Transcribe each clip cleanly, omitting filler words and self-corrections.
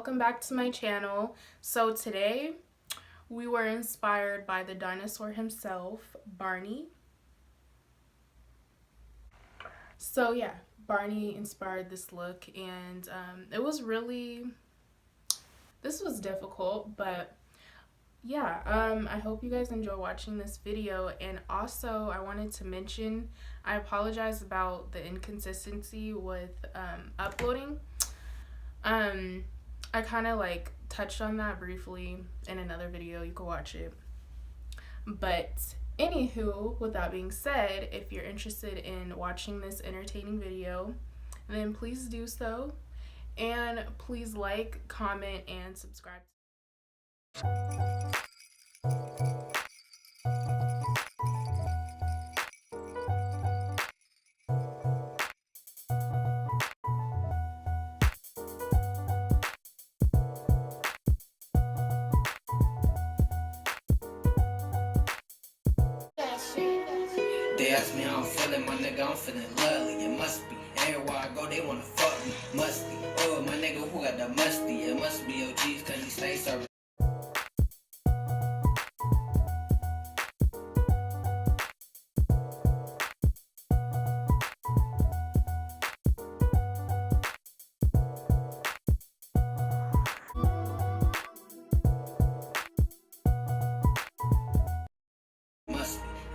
welcome back to my channel. So today we were inspired by the dinosaur himself, Barney. So yeah, Barney inspired this look, and it was really, this was difficult, but yeah, I hope you guys enjoy watching this video. And also I wanted to mention, I apologize about the inconsistency with uploading. I kind of like touched on that briefly in another video. You can watch it. But anywho, with that being said, if you're interested in watching this entertaining video, then please do so, and please like, comment, and subscribe. They ask me how I'm feeling, my nigga, I'm feeling lovely. It must be. Everywhere I go, they wanna fuck me. Must be. Oh, my nigga, who got the musty? It must be OGs, cause he stay serving.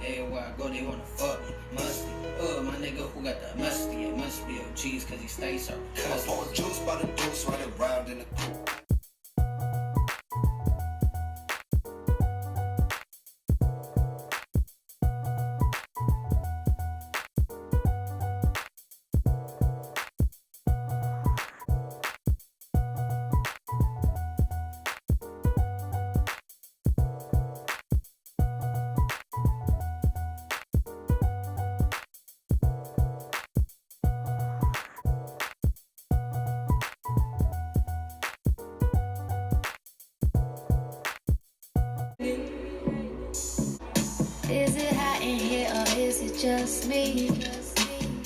Everywhere I go, they wanna fuck me. Must be. Oh, my nigga, who got the musty? It must be OGs, cause he stay serving. I pour juice by the deuce, run around in the coupe. Is it hot in here or is it just me?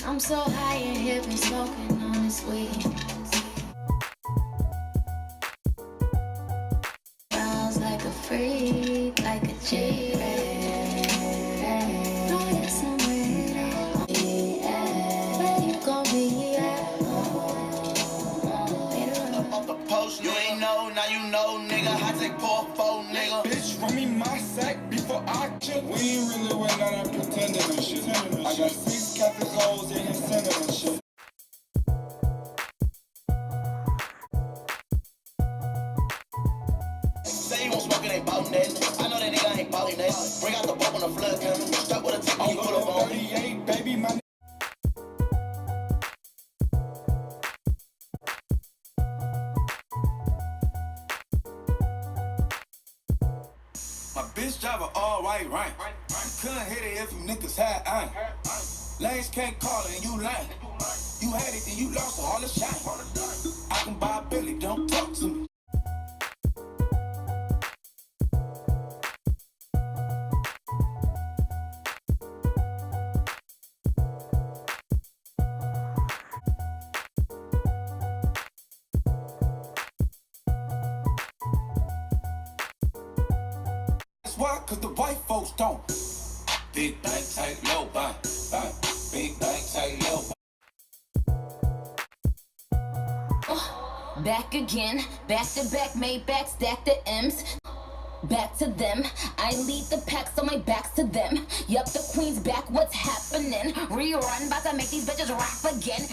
I'm so high in here, been smoking on this weed. Sounds like a freak, like a G. Oh yes, I'm ready. Where you gon' be at? Off the post, you ain't know, now you know, nigga. I take poor phone, nigga. Bitch, run me my sack before I kill. We ain't really went out and pretending and shit. I got 6 Catholic hoes in his center and shit. Say you won't smoke, it ain't bout that. I know that nigga ain't bout that. Bring out the boat on the flood cannon. Stop with a tick when you pull up on me. 38, baby, my bitch drive a all white rank. Couldn't hit it if you niggas had iron. Lanes can't call it and you lame. You had it and you lost it, all the shine. I can buy a Billy, don't talk to me. Why? Cause the white folks don't. Big bank, tight, low bank. Big bank, tight, low bank. Back again, back to back, made back, stack the M's. Back to them, I lead the pack, so my back's to them. Yup, the queen's back, what's happening? Rerun, about to make these bitches rap again.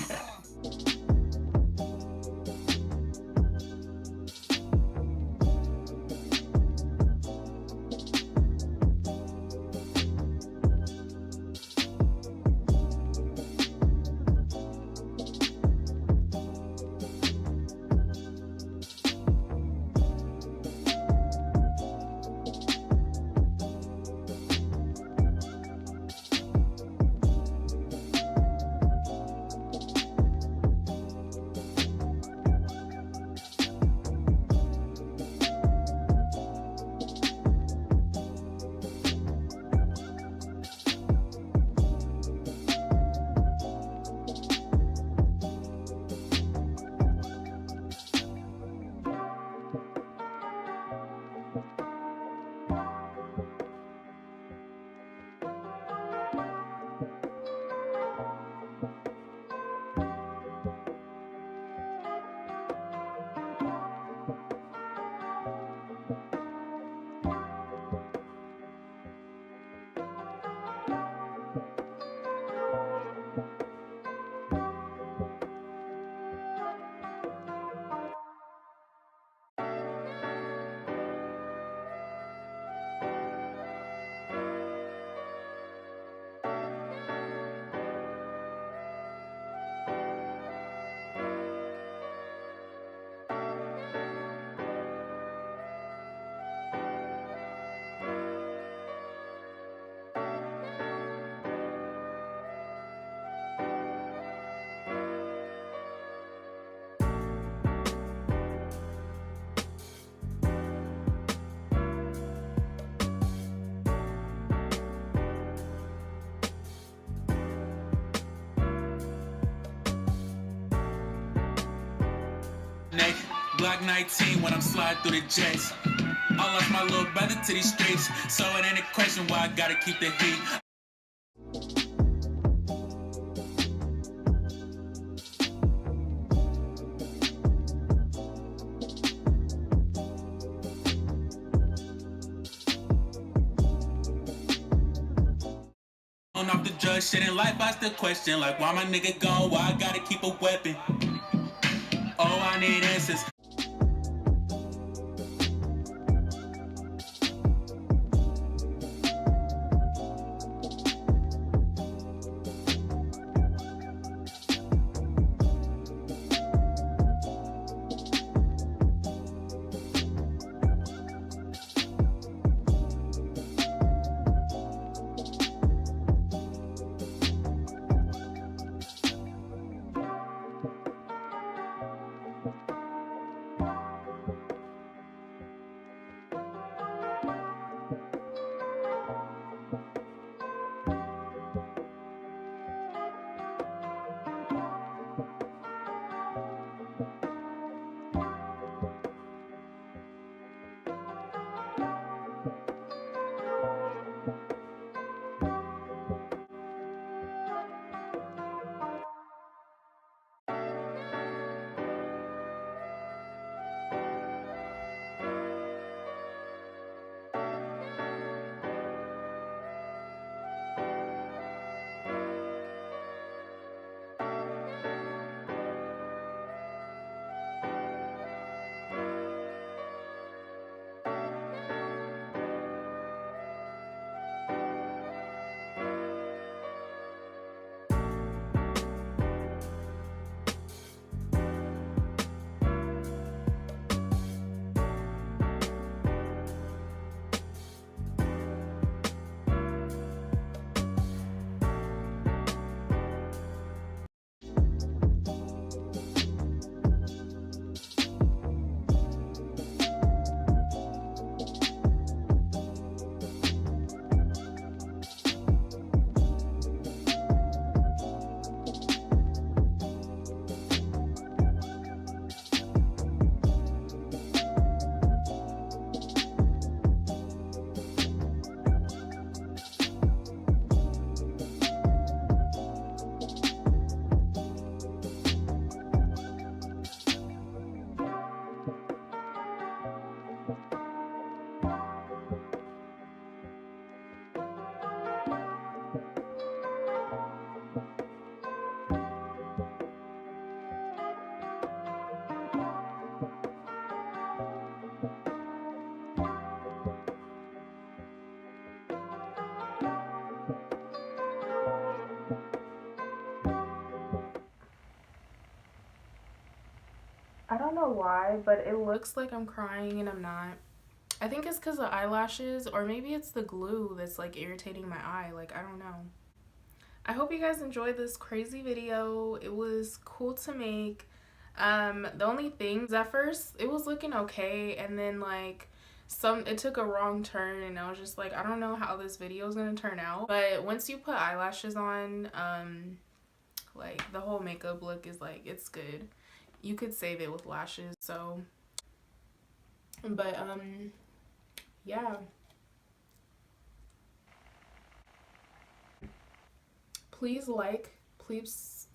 Glock 19 when I'm sliding through the jets. I lost my little brother to these streets, so it ain't a question why I gotta keep the heat. Off the drug shit in life, I still question, like, why my nigga gone, why I gotta keep a weapon? Oh, I need answers. I don't know why, but it looks like I'm crying and I'm not. I think it's because of eyelashes, or maybe it's the glue that's like irritating my eye. Like, I don't know. I hope you guys enjoyed this crazy video. It was cool to make. The only thing is, at first it was looking okay, and then like it took a wrong turn, and I was just like, I don't know how this video is gonna turn out. But once you put eyelashes on, like the whole makeup look is like, it's good. You could save it with lashes. So, but yeah, please like, please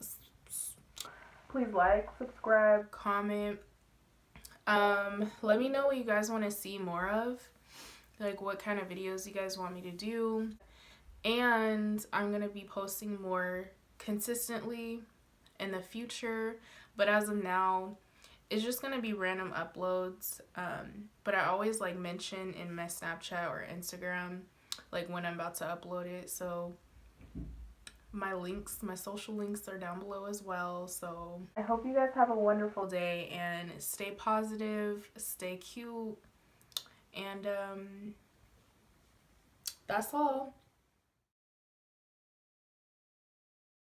like, subscribe, comment. Let me know what you guys want to see more of, like what kind of videos you guys want me to do, and I'm gonna be posting more consistently in the future. But as of now, it's just gonna be random uploads. But I always like mention in my Snapchat or Instagram like when I'm about to upload it. So my links, my social links are down below as well. So I hope you guys have a wonderful day and stay positive, stay cute, and that's all.